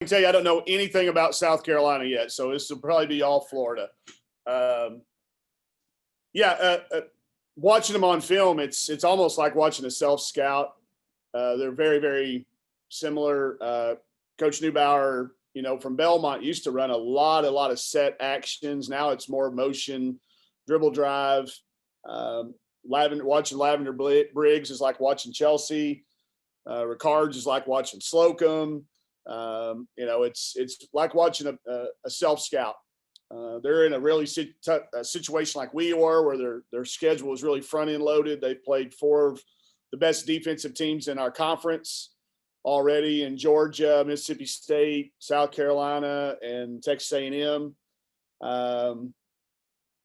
can tell you I don't know anything about South Carolina yet, so this will probably be all Florida. Watching them on film, it's almost like watching a self scout. They're very, very similar. Coach Neubauer, from Belmont, used to run a lot of set actions. Now it's more motion, dribble drive. Watching Lavender Briggs is like watching Chelsea. Rickards is like watching Slocum. It's like watching a self scout. They're in a really situation like we were, where their schedule is really front end loaded. They've played 4 of the best defensive teams in our conference already in Georgia, Mississippi State, South Carolina, and Texas A&M.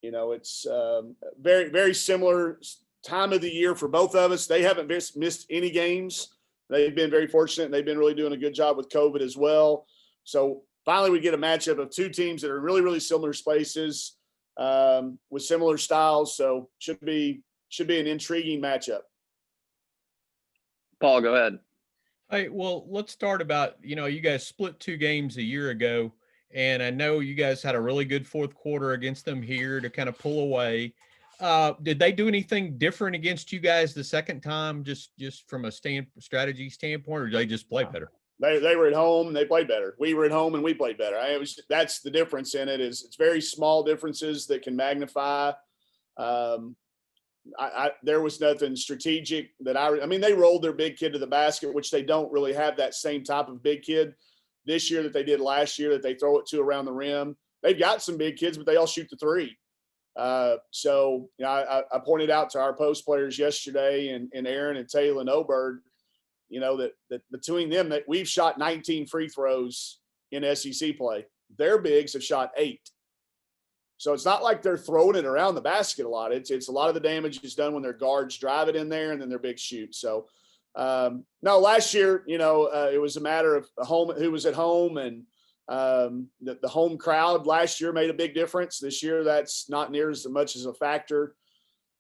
It's very, very similar time of the year for both of us. They haven't missed any games. They've been very fortunate, and they've been really doing a good job with COVID as well. So finally, we get a matchup of 2 teams that are in really, really similar spaces with similar styles. So should be an intriguing matchup. Paul, go ahead. Hey, well, let's start about, you guys split 2 games a year ago, and I know you guys had a really good fourth quarter against them here to kind of pull away. Did they do anything different against you guys the second time, just from a strategy standpoint, or did they just play better? They were at home and they played better. We were at home and we played better. That's the difference in it. Is it's very small differences that can magnify. There was nothing strategic that they rolled their big kid to the basket, which they don't really have that same type of big kid this year that they did last year, that they throw it to around the rim. They've got some big kids, but they all shoot the 3. I pointed out to our post players yesterday, and Aaron and Taylor and Oberg, that between them, that we've shot 19 free throws in SEC play. Their bigs have shot 8. So it's not like they're throwing it around the basket a lot. It's a lot of the damage is done when their guards drive it in there and then their bigs shoot. So no, last year, it was a matter of who was at home, and the home crowd last year made a big difference. This year, that's not near as much as a factor,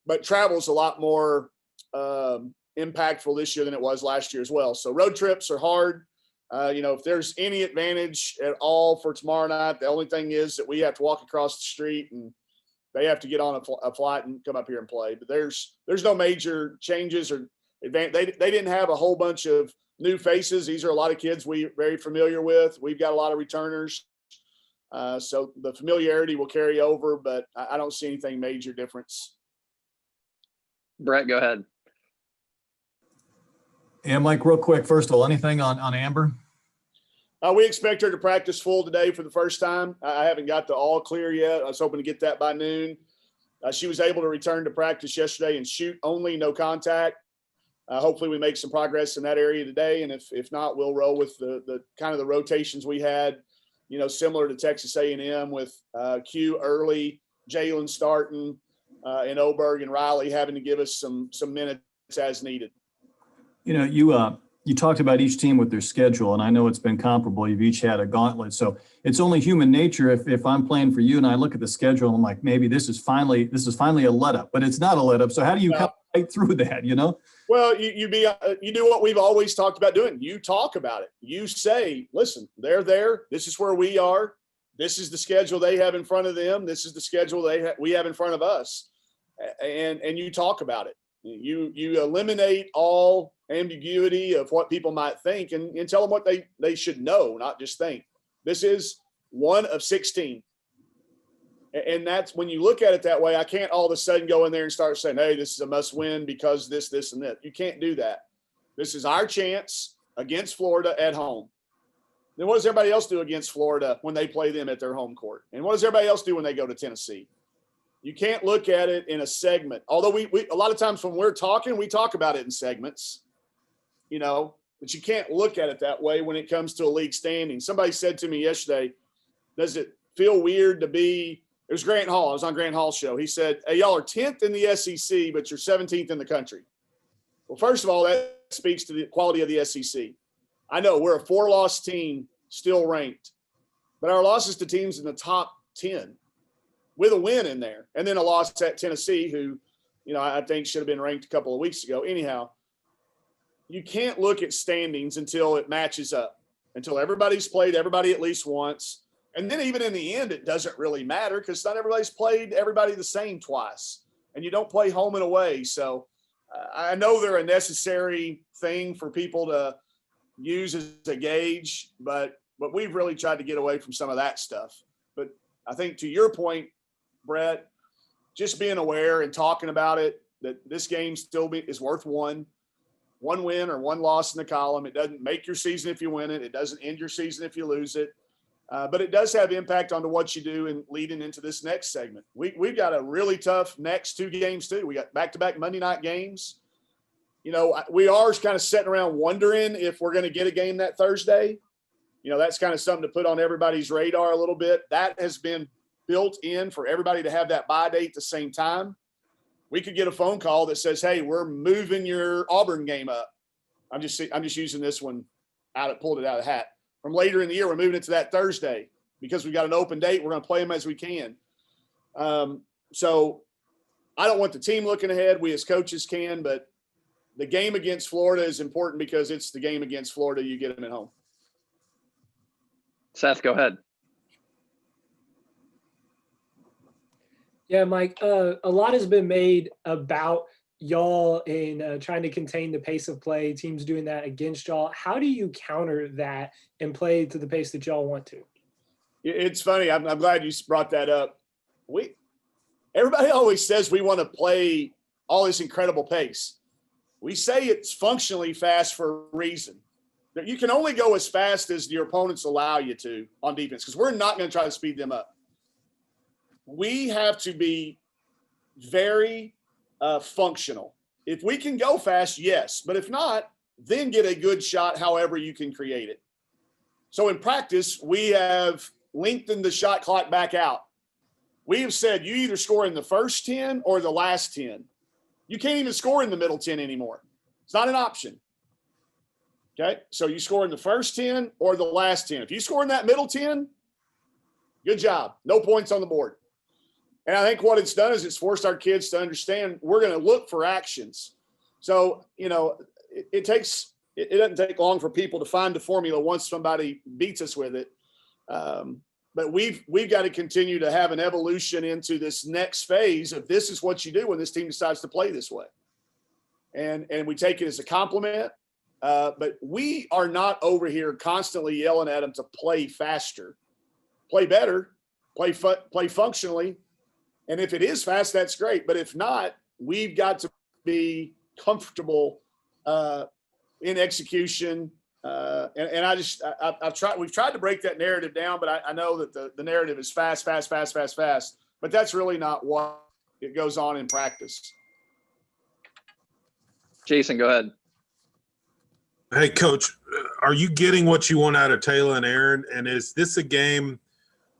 but travel's a lot more impactful this year than it was last year as well. So road trips are hard. If there's any advantage at all for tomorrow night, the only thing is that we have to walk across the street and they have to get on a flight and come up here and play. But there's no major changes or advantage. They didn't have a whole bunch of new faces. These are a lot of kids we're very familiar with. We've got a lot of returners. So the familiarity will carry over, but I don't see anything major difference. Brett, go ahead. Yeah, Mike, real quick. First of all, anything on Amber? We expect her to practice full today for the first time. I haven't got the all clear yet. I was hoping to get that by noon. She was able to return to practice yesterday and shoot only, no contact. Hopefully we make some progress in that area today. And if not, we'll roll with the kind of the rotations we had, similar to Texas A&M with Q early, Jalen starting, and Oberg and Riley having to give us some minutes as needed. You talked about each team with their schedule, and I know it's been comparable. You've each had a gauntlet. So it's only human nature if I'm playing for you and I look at the schedule and I'm like, maybe this is finally a let up, but it's not a let up. So how do you come right through that, Well, you do what we've always talked about doing. You talk about it. You say, listen, they're there. This is where we are. This is the schedule they have in front of them. This is the schedule we have in front of us. And you talk about it. You eliminate all ambiguity of what people might think and tell them what they should know, not just think. This is one of 16. And that's when you look at it that way, I can't all of a sudden go in there and start saying, hey, this is a must win because this, and that. You can't do that. This is our chance against Florida at home. Then what does everybody else do against Florida when they play them at their home court? And what does everybody else do when they go to Tennessee? You can't look at it in a segment. Although we a lot of times when we're talking, we talk about it in segments, but you can't look at it that way when it comes to a league standing. Somebody said to me yesterday, does it feel weird to be – it was Grant Hall. I was on Grant Hall's show. He said, hey, y'all are 10th in the SEC, but you're 17th in the country. Well, first of all, that speaks to the quality of the SEC. I know we're a 4-loss team still ranked, but our losses to teams in the top 10 with a win in there, and then a loss at Tennessee, who, I think should have been ranked a couple of weeks ago. Anyhow, you can't look at standings until it matches up. until everybody's played everybody at least once. And then even in the end, it doesn't really matter because not everybody's played everybody the same twice, and you don't play home and away. So I know they're a necessary thing for people to use as a gauge, but we've really tried to get away from some of that stuff. But I think to your point, Brett, just being aware and talking about it, that this game is worth one win or one loss in the column. It doesn't make your season if you win it. It doesn't end your season if you lose it. But it does have impact onto what you do in leading into this next segment. We've got a really tough next 2 games too. We got back-to-back Monday night games. You know, we are kind of sitting around wondering if we're going to get a game that Thursday. You know, that's kind of something to put on everybody's radar a little bit. That has been built in for everybody to have that bye date at the same time. We could get a phone call that says, "Hey, we're moving your Auburn game up." I'm just using this one pulled it out of the hat. From later in the year, we're moving it to that Thursday because we've got an open date. We're going to play them as we can. So I don't want the team looking ahead. We as coaches can, but the game against Florida is important because it's the game against Florida. You get them at home. Seth, go ahead. Yeah, Mike, a lot has been made about y'all in trying to contain the pace of play, teams doing that against y'all. How do you counter that and play to the pace that y'all want to? It's funny. I'm glad you brought that up. Everybody always says we want to play all this incredible pace. We say it's functionally fast for a reason. You can only go as fast as your opponents allow you to on defense because we're not going to try to speed them up. We have to be very functional. If we can go fast, yes. But if not, then get a good shot however you can create it. So in practice, we have lengthened the shot clock back out. We have said you either score in the first 10 or the last 10. You can't even score in the middle 10 anymore. It's not an option. Okay, so you score in the first 10 or the last 10. If you score in that middle 10, good job. No points on the board. And I think what it's done is it's forced our kids to understand we're going to look for actions. So, you know, it doesn't take long for people to find the formula once somebody beats us with it. But we've got to continue to have an evolution into this next phase of this is what you do when this team decides to play this way. And we take it as a compliment. But we are not over here constantly yelling at them to play faster, play better, play functionally. And if it is fast, that's great. But if not, we've got to be comfortable in execution. We've tried to break that narrative down, but I know that the narrative is fast. But that's really not what it goes on in practice. Jason, go ahead. Hey, Coach, are you getting what you want out of Taylor and Aaron? And is this a game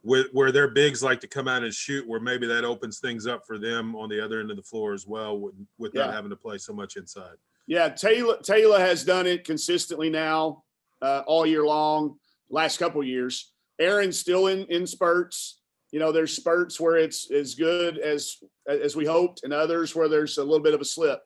where their bigs like to come out and shoot, where maybe that opens things up for them on the other end of the floor as well, without having to play so much inside? Yeah, Taylor has done it consistently now all year long, last couple of years. Aaron's still in spurts. You know, there's spurts where it's as good as we hoped and others where there's a little bit of a slip.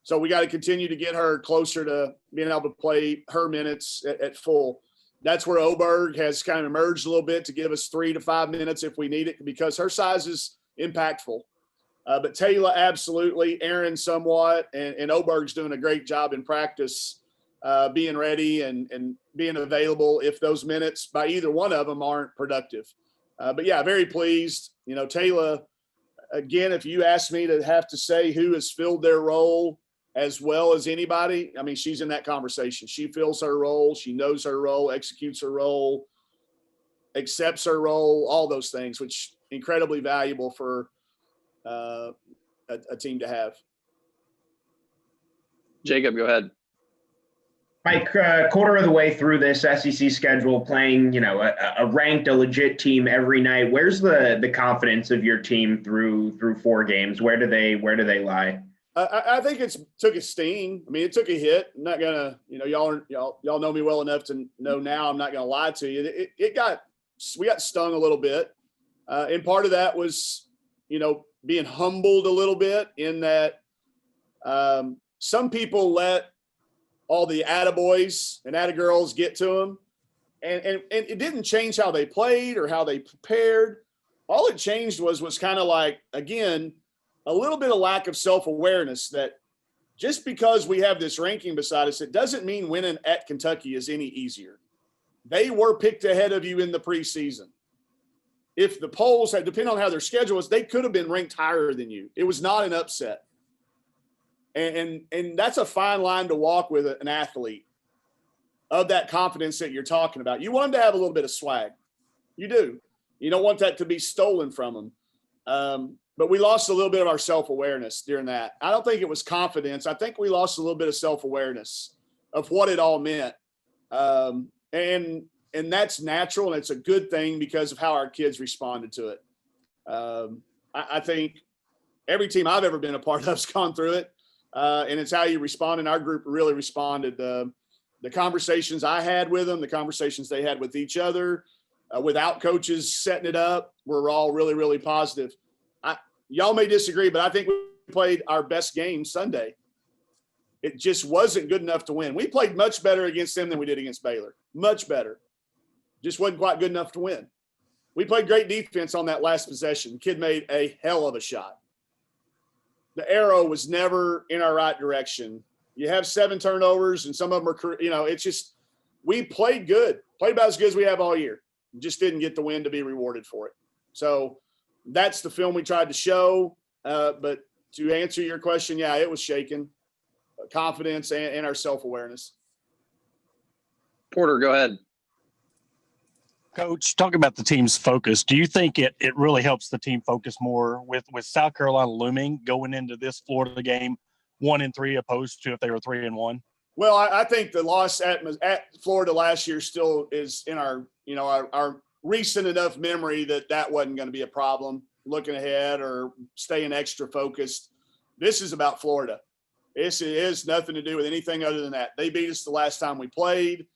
So we got to continue to get her closer to being able to play her minutes at full. That's where Oberg has kind of emerged a little bit to give us 3 to 5 minutes if we need it because her size is impactful. But Taylor, absolutely. Aaron, somewhat. And Oberg's doing a great job in practice being ready and being available if those minutes by either one of them aren't productive. But, yeah, very pleased. You know, Taylor, again, if you ask me to have to say who has filled their role as well as anybody, I mean, she's in that conversation. She fills her role. She knows her role, executes her role, accepts her role, all those things, which incredibly valuable for a team to have. Jacob, go ahead. Mike, quarter of the way through this SEC schedule, playing, you know, a ranked, a legit team every night. Where's the confidence of your team through 4 games? Where do they lie? I think it's took a sting. I mean, it took a hit. I'm not gonna, you know, y'all know me well enough to know now. I'm not gonna lie to you. We got stung a little bit, and part of that was, you know, being humbled a little bit in that some people let all the attaboys and attagirls get to them, and it didn't change how they played or how they prepared. All it changed was kind of like, again, a little bit of lack of self-awareness that just because we have this ranking beside us, it doesn't mean winning at Kentucky is any easier. They were picked ahead of you in the preseason. If the polls had, depending on how their schedule was, they could have been ranked higher than you. It was not an upset. And that's a fine line to walk with an athlete of that confidence that you're talking about. You want them to have a little bit of swag. You do. You don't want that to be stolen from them. But we lost a little bit of our self-awareness during that. I don't think it was confidence. I think we lost a little bit of self-awareness of what it all meant. And that's natural, and it's a good thing because of how our kids responded to it. I think every team I've ever been a part of has gone through it, and it's how you respond, and our group really responded. The conversations I had with them, the conversations they had with each other, without coaches setting it up, were all really, really positive. Y'all may disagree, but I think we played our best game Sunday. It just wasn't good enough to win. We played much better against them than we did against Baylor. Much better. Just wasn't quite good enough to win. We played great defense on that last possession. The kid made a hell of a shot. The arrow was never in our right direction. You have 7 turnovers, and some of them are, it's just, we played good. Played about as good as we have all year. Just didn't get the win to be rewarded for it. So that's the film we tried to show. But to answer your question, yeah, it was shaken. Confidence and our self-awareness. Porter, go ahead. Coach, talking about the team's focus, do you think it really helps the team focus more with South Carolina looming going into this Florida game 1-3 opposed to if they were 3-1? Well, I think the loss at Florida last year still is in our recent enough memory that wasn't going to be a problem looking ahead or staying extra focused. This is about Florida. This has nothing to do with anything other than that. They beat us the last time we played.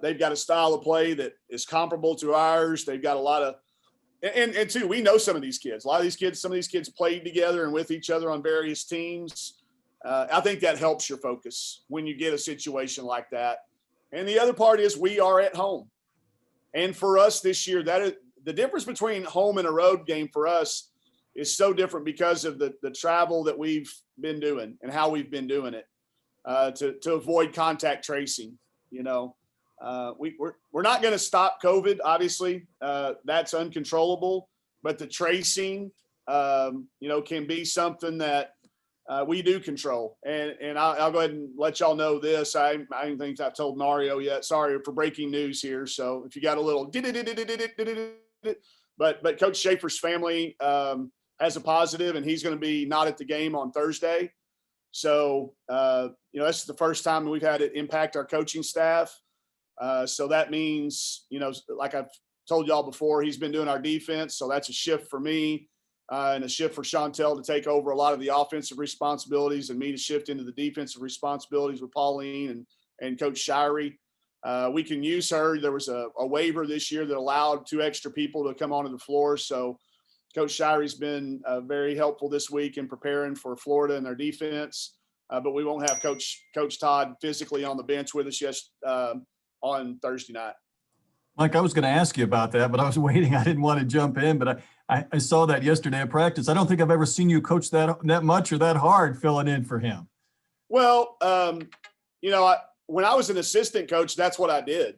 They've got a style of play that is comparable to ours. They've got a lot of, and too, we know some of these kids. Some of these kids played together and with each other on various teams. I think that helps your focus when you get a situation like that. And the other part is we are at home. And for us this year, that is the difference between home and a road game for us is so different because of the travel that we've been doing and how we've been doing it to avoid contact tracing. We're not going to stop COVID. Obviously, that's uncontrollable. But the tracing, can be something that we do control. And I'll go ahead and let y'all know this. I don't think I've told Mario yet. Sorry for breaking news here. So if you got a little, but Coach Schaefer's family has a positive, and he's going to be not at the game on Thursday. So, this is the first time we've had it impact our coaching staff. So that means, like I've told y'all before, he's been doing our defense. So that's a shift for me and a shift for Chantel to take over a lot of the offensive responsibilities and me to shift into the defensive responsibilities with Pauline and Coach Shirey. We can use her. There was a waiver this year that allowed 2 extra people to come onto the floor. So Coach Shirey's been very helpful this week in preparing for Florida and their defense. But we won't have Coach Todd physically on the bench with us on Thursday night. Mike, I was going to ask you about that, but I was waiting. I didn't want to jump in, but I saw that yesterday at practice. I don't think I've ever seen you coach that much or that hard filling in for him. Well, when I was an assistant coach, that's what I did.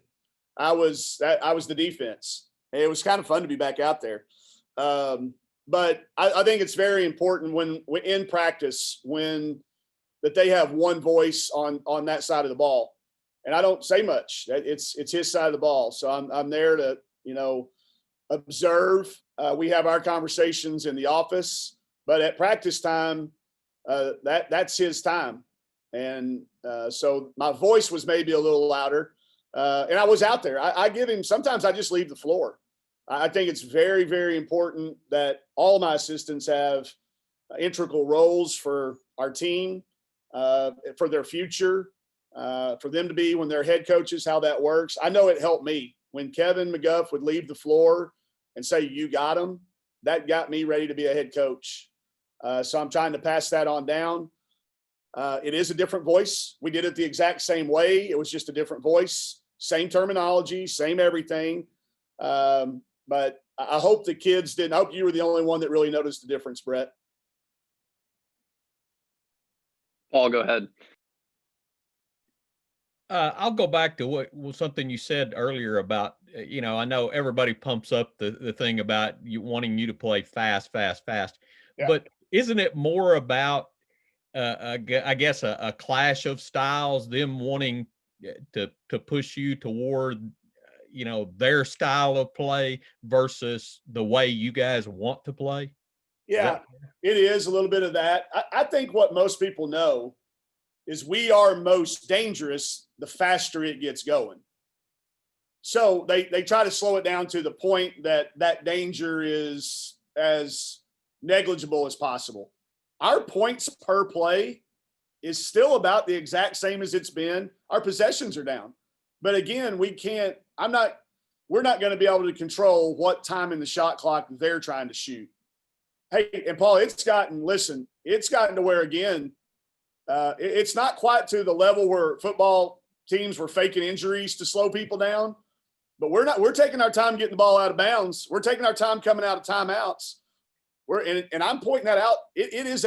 I was the defense. It was kind of fun to be back out there. But I think it's very important when in practice, that they have one voice on that side of the ball. And I don't say much. It's his side of the ball. So I'm there to, observe. We have our conversations in the office, but at practice time, that's his time. And so my voice was maybe a little louder. And I was out there. I give him, sometimes I just leave the floor. I think it's very, very important that all my assistants have integral roles for our team, for their future. For them to be, when they're head coaches, how that works. I know it helped me when Kevin McGuff would leave the floor and say, "You got him." That got me ready to be a head coach. So I'm trying to pass that on down. It is a different voice. We did it the exact same way. It was just a different voice. same terminology, same everything. But I hope the kids didn't. I hope you were the only one that really noticed the difference, Brett. Paul, go ahead. I'll go back to something you said earlier about, I know everybody pumps up the thing about you wanting you to play fast. Yeah. But isn't it more about, I guess, a clash of styles, them wanting to push you toward, their style of play versus the way you guys want to play? Yeah, it is a little bit of that. I think what most people know is we are most dangerous the faster it gets going. So they try to slow it down to the point that danger is as negligible as possible. Our points per play is still about the exact same as it's been. Our possessions are down. But again, we're not going to be able to control what time in the shot clock they're trying to shoot. Hey, and Paul, it's gotten to where, again, it's not quite to the level where football teams were faking injuries to slow people down, but we're taking our time getting the ball out of bounds. We're taking our time coming out of timeouts. And I'm pointing that out. It is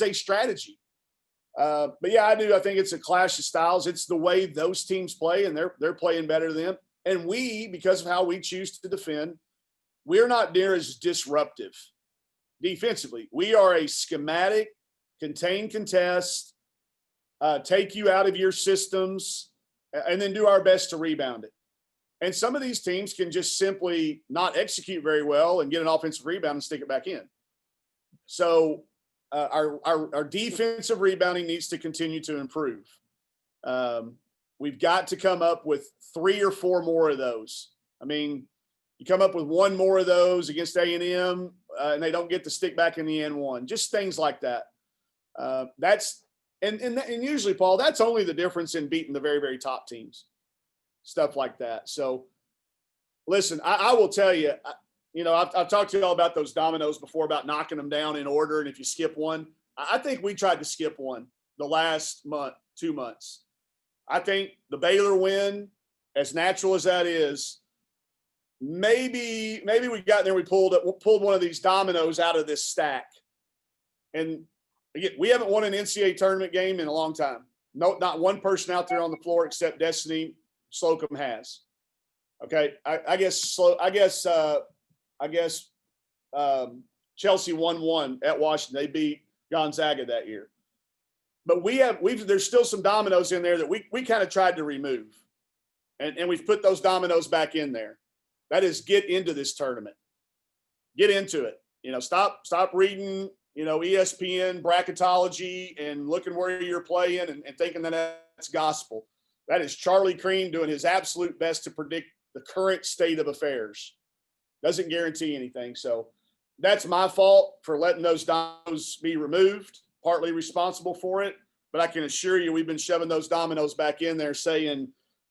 a strategy. But yeah, I think it's a clash of styles. It's the way those teams play, and they're playing better than them. And we, because of how we choose to defend, we're not near as disruptive defensively. We are a schematic, contain, contest, take you out of your systems, and then do our best to rebound it. And some of these teams can just simply not execute very well and get an offensive rebound and stick it back in. So our defensive rebounding needs to continue to improve. We've got to come up with 3 or 4 more of those. I mean, you come up with 1 more of those against A&M, and they don't get to stick back in the N1. Just things like that. And usually, Paul, that's only the difference in beating the very, very top teams. Stuff like that. So, listen, I will tell you, I've talked to you all about those dominoes before, about knocking them down in order, and if you skip one. I think we tried to skip one the last 2 months. I think the Baylor win, as natural as that is, maybe we got there, we pulled one of these dominoes out of this stack. And again, we haven't won an NCAA tournament game in a long time. No, not one person out there on the floor except Destiny Slocum has. Okay, I guess Chelsea won 1 at Washington. They beat Gonzaga that year. But there's still some dominoes in there that we kind of tried to remove. And we've put those dominoes back in there. That is, get into this tournament. Get into it. Stop reading, ESPN bracketology and looking where you're playing and thinking that that's gospel. That is Charlie Cream doing his absolute best to predict the current state of affairs. Doesn't guarantee anything. So that's my fault for letting those dominoes be removed, partly responsible for it. But I can assure you, we've been shoving those dominoes back in there saying,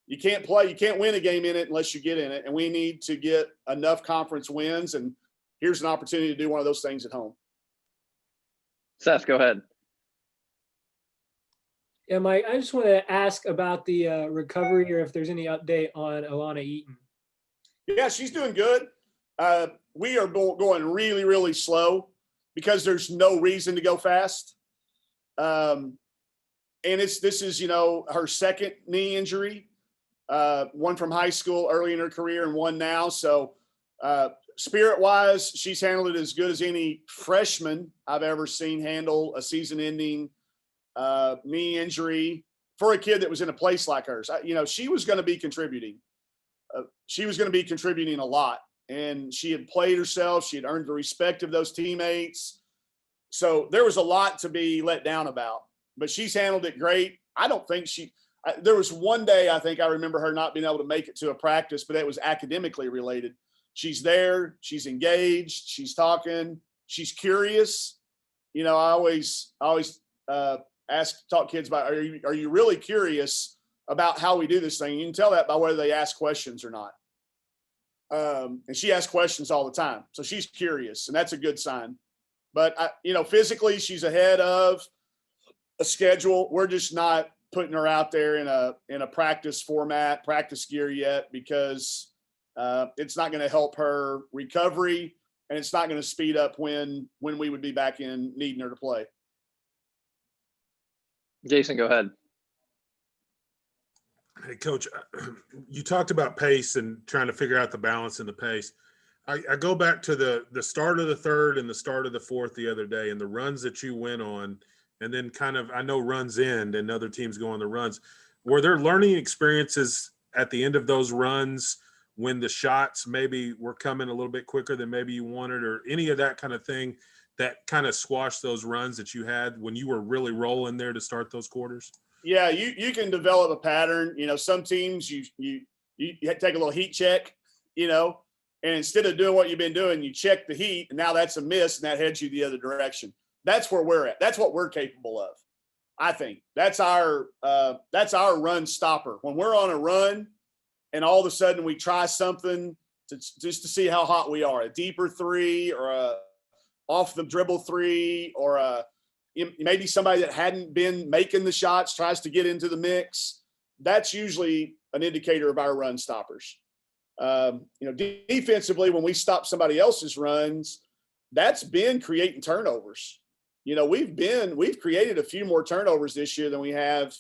you can't win a game in it unless you get in it. And we need to get enough conference wins. And here's an opportunity to do one of those things at home. Seth, go ahead. Yeah, Mike, I just want to ask about the recovery, or if there's any update on Alana Eaton. Yeah, she's doing good. We are going really, really slow because there's no reason to go fast. And this is her second knee injury, one from high school early in her career and one now. So spirit-wise, she's handled it as good as any freshman I've ever seen handle a season-ending knee injury for a kid that was in a place like hers. She was going to be contributing. She was going to be contributing a lot, and she had played herself. She had earned the respect of those teammates. So there was a lot to be let down about, but she's handled it great. I don't think there was one day I think I remember her not being able to make it to a practice, but that was academically related. She's there. She's engaged. She's talking. She's curious. I always talk kids about, are you really curious about how we do this thing? You can tell that by whether they ask questions or not. And she asks questions all the time. So she's curious, and that's a good sign. But physically she's ahead of a schedule. We're just not putting her out there in a practice format, practice gear yet, because it's not going to help her recovery, and it's not going to speed up when we would be back in needing her to play. Jason, go ahead. Hey, Coach, you talked about pace and trying to figure out the balance in the pace. I go back to the start of the third and the start of the fourth the other day, and the runs that you went on, and then kind of, I know runs end and other teams go on the runs. Were there learning experiences at the end of those runs when the shots maybe were coming a little bit quicker than maybe you wanted, or any of that kind of thing that kind of squashed those runs that you had when you were really rolling there to start those quarters? Yeah, you can develop a pattern. You know, some teams you take a little heat check, you know, and instead of doing what you've been doing, you check the heat, and now that's a miss, and that heads you the other direction. That's where we're at. That's what we're capable of. I think that's our run stopper. When we're on a run, and all of a sudden we try something just to see how hot we are, a deeper three or a off the dribble three, or maybe somebody that hadn't been making the shots tries to get into the mix. That's usually an indicator of our run stoppers. Defensively, when we stop somebody else's runs, that's been creating turnovers. You know, we've created a few more turnovers this year than we have.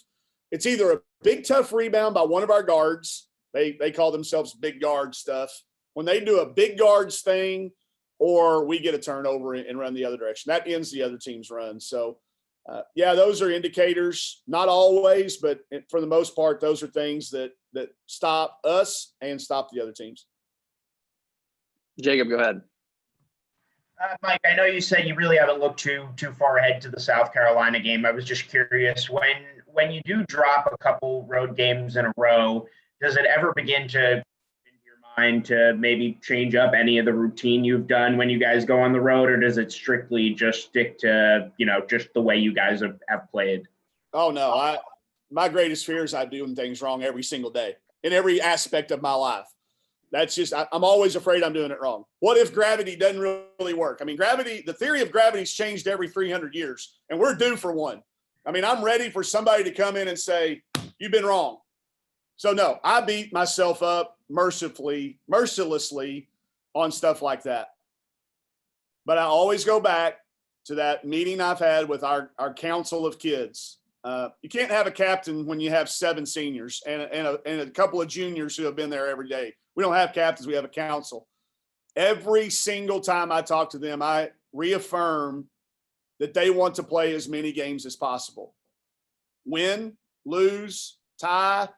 It's either a big tough rebound by one of our guards. They call themselves big guard stuff. When they do a big guards thing, or we get a turnover and run the other direction, that ends the other team's run. So, those are indicators. Not always, but for the most part, those are things that stop us and stop the other teams. Jacob, go ahead. Mike, I know you said you really haven't looked too far ahead to the South Carolina game. I was just curious, when you do drop a couple road games in a row, does it ever begin to into your mind to maybe change up any of the routine you've done when you guys go on the road, or does it strictly just stick to, just the way you guys have played? Oh no, my greatest fear is I'm doing things wrong every single day in every aspect of my life. That's just, I'm always afraid I'm doing it wrong. What if gravity doesn't really work? I mean, the theory of gravity's changed every 300 years, and we're due for one. I mean, I'm ready for somebody to come in and say, you've been wrong. So no, I beat myself up mercilessly on stuff like that. But I always go back to that meeting I've had with our council of kids. You can't have a captain when you have 7 seniors and a couple of juniors who have been there every day. We don't have captains, we have a council. Every single time I talk to them, I reaffirm that they want to play as many games as possible. Win, lose, tie,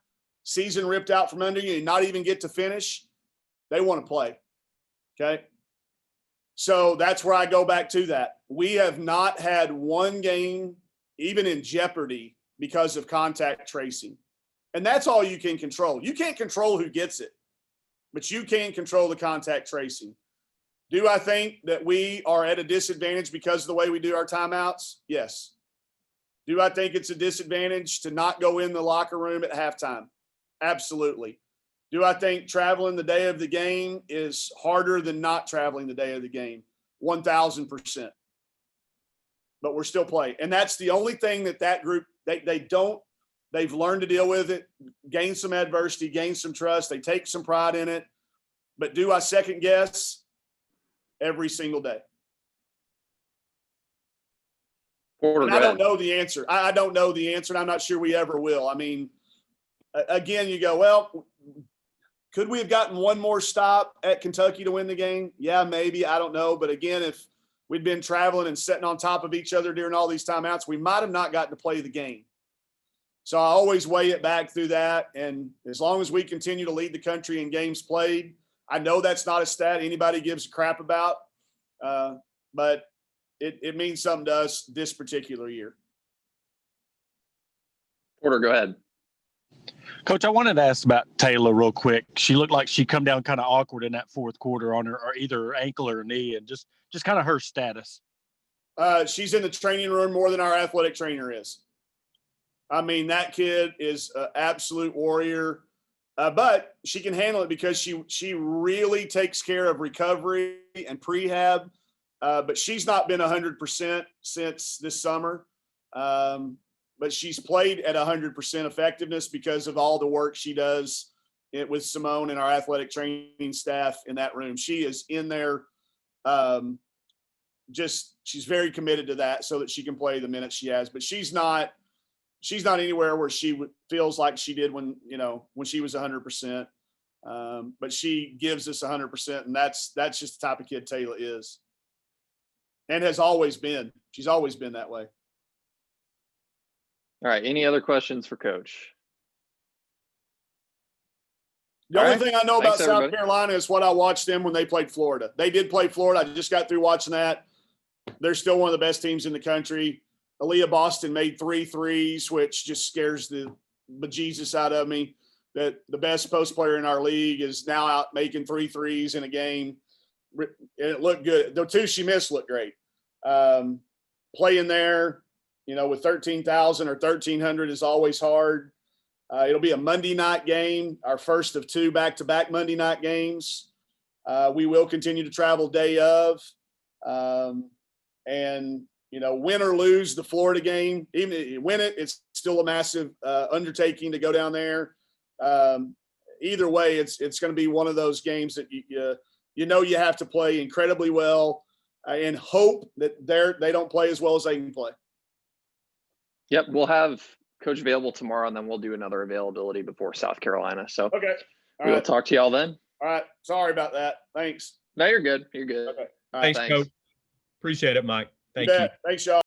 season ripped out from under you and not even get to finish, they want to play. Okay? So that's where I go back to that. We have not had one game even in jeopardy because of contact tracing. And that's all you can control. You can't control who gets it, but you can control the contact tracing. Do I think that we are at a disadvantage because of the way we do our timeouts? Yes. Do I think it's a disadvantage to not go in the locker room at halftime? Absolutely. Do I think traveling the day of the game is harder than not traveling the day of the game? 1,000%. But we're still playing. And that's the only thing that group, they've learned to deal with it, gain some adversity, gain some trust. They take some pride in it. But do I second guess? Every single day. Porter, I don't know the answer. I don't know the answer, and I'm not sure we ever will. I mean, again, you go, well, could we have gotten one more stop at Kentucky to win the game? Yeah, maybe. I don't know. But again, if we'd been traveling and sitting on top of each other during all these timeouts, we might have not gotten to play the game. So I always weigh it back through that. And as long as we continue to lead the country in games played, I know that's not a stat anybody gives a crap about, but it means something to us this particular year. Porter, go ahead. Coach, I wanted to ask about Taylor real quick. She looked like she come down kind of awkward in that fourth quarter on her, or either her ankle or her knee, and just kind of her status. She's in the training room more than our athletic trainer is. I mean, that kid is an absolute warrior. But she can handle it because she really takes care of recovery and prehab. But she's not been 100% since this summer. but she's played at 100% effectiveness because of all the work she does with Simone and our athletic training staff in that room. She is in there. She's very committed to that so that she can play the minutes she has, but she's not anywhere where she feels like she did when she was 100%. But she gives us 100%, and that's just the type of kid Taylor is, and has always been. She's always been that way. All right. Any other questions for Coach? The All only right. thing I know about Thanks, South everybody. Carolina is what I watched them when they played Florida. They did play Florida. I just got through watching that. They're still one of the best teams in the country. Aaliyah Boston made 3 threes, which just scares the bejesus out of me. That the best post player in our league is now out making 3 threes in a game. And it looked good. The 2 she missed looked great. Playing there, with 13,000 or 1,300 is always hard. It'll be a Monday night game, our first of 2 back-to-back Monday night games. We will continue to travel day of. And, win or lose the Florida game, even if you win it, it's still a massive undertaking to go down there. Either way, it's going to be one of those games that you have to play incredibly well and hope that they don't play as well as they can play. Yep. We'll have Coach available tomorrow, and then we'll do another availability before South Carolina. So Okay. All we will right. talk to y'all then. All right. Sorry about that. Thanks. No, you're good. You're good. Okay. All right. Thanks, Coach. Appreciate it, Mike. Thank You you. bet. Thanks, y'all.